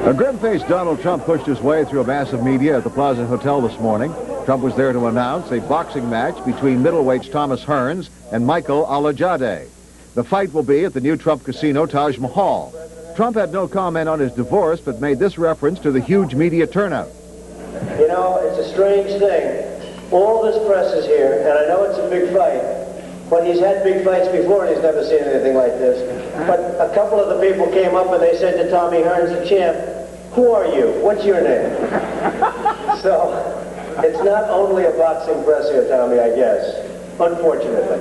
A grim-faced Donald Trump pushed his way through a mass of media at the Plaza Hotel this morning. Trump was there to announce a boxing match between middleweights Thomas Hearns and Michael Alajade. The fight will be at the new Trump casino, Taj Mahal. Trump had no comment on his divorce, but made this reference to the huge media turnout. You know, it's a strange thing. All this press is here, and I know it's a big fight. But he's had big fights before, and he's never seen anything like this. But a couple of the people came up and they said to Tommy Hearns, the champ, "Who are you? What's your name?" So, it's not only a boxing press here, Tommy, I guess. Unfortunately.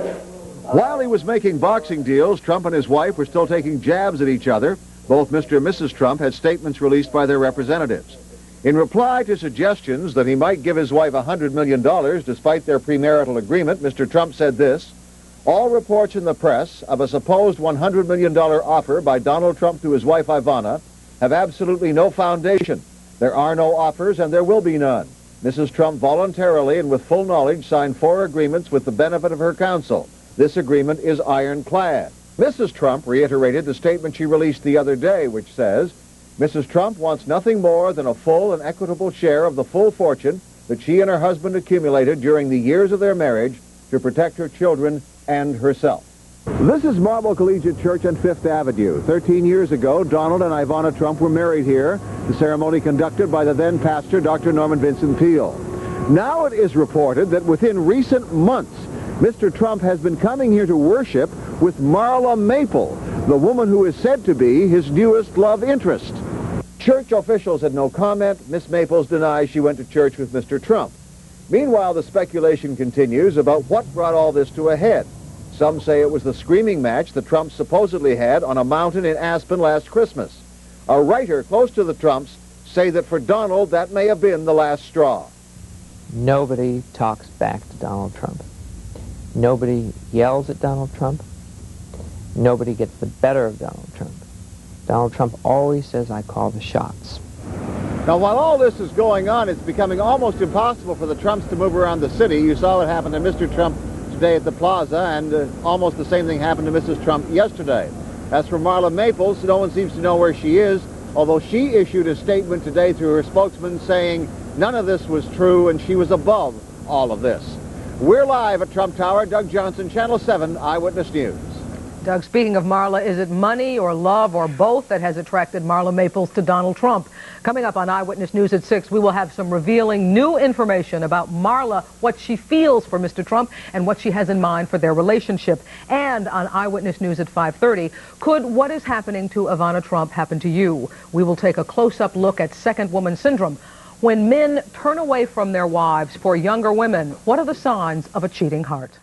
While he was making boxing deals, Trump and his wife were still taking jabs at each other. Both Mr. and Mrs. Trump had statements released by their representatives. In reply to suggestions that he might give his wife $100 million despite their premarital agreement, Mr. Trump said this: "All reports in the press of a supposed $100 million offer by Donald Trump to his wife Ivana have absolutely no foundation. There are no offers and there will be none. Mrs. Trump voluntarily and with full knowledge signed 4 agreements with the benefit of her counsel. This agreement is ironclad." Mrs. Trump reiterated the statement she released the other day, which says, "Mrs. Trump wants nothing more than a full and equitable share of the full fortune that she and her husband accumulated during the years of their marriage to protect her children and herself." This is Marble Collegiate Church on 5th Avenue. 13 years ago, Donald and Ivana Trump were married here. The ceremony conducted by the then pastor, Dr. Norman Vincent Peale. Now it is reported that within recent months, Mr. Trump has been coming here to worship with Marla Maples, the woman who is said to be his newest love interest. Church officials had no comment. Miss Maples denies she went to church with Mr. Trump. Meanwhile, the speculation continues about what brought all this to a head. Some say it was the screaming match the Trumps supposedly had on a mountain in Aspen last Christmas. A writer close to the Trumps say that for Donald, that may have been the last straw. Nobody talks back to Donald Trump. Nobody yells at Donald Trump. Nobody gets the better of Donald Trump. Donald Trump always says, "I call the shots." Now, while all this is going on, it's becoming almost impossible for the Trumps to move around the city. You saw what happened to Mr. Trump today at the Plaza, and almost the same thing happened to Mrs. Trump yesterday. As for Marla Maples, no one seems to know where she is, although she issued a statement today through her spokesman saying none of this was true and she was above all of this. We're live at Trump Tower. Doug Johnson, Channel 7 Eyewitness News. Doug, speaking of Marla, is it money or love or both that has attracted Marla Maples to Donald Trump? Coming up on Eyewitness News at 6, we will have some revealing new information about Marla, what she feels for Mr. Trump, and what she has in mind for their relationship. And on Eyewitness News at 5:30, could what is happening to Ivana Trump happen to you? We will take a close-up look at second woman syndrome. When men turn away from their wives for younger women, what are the signs of a cheating heart?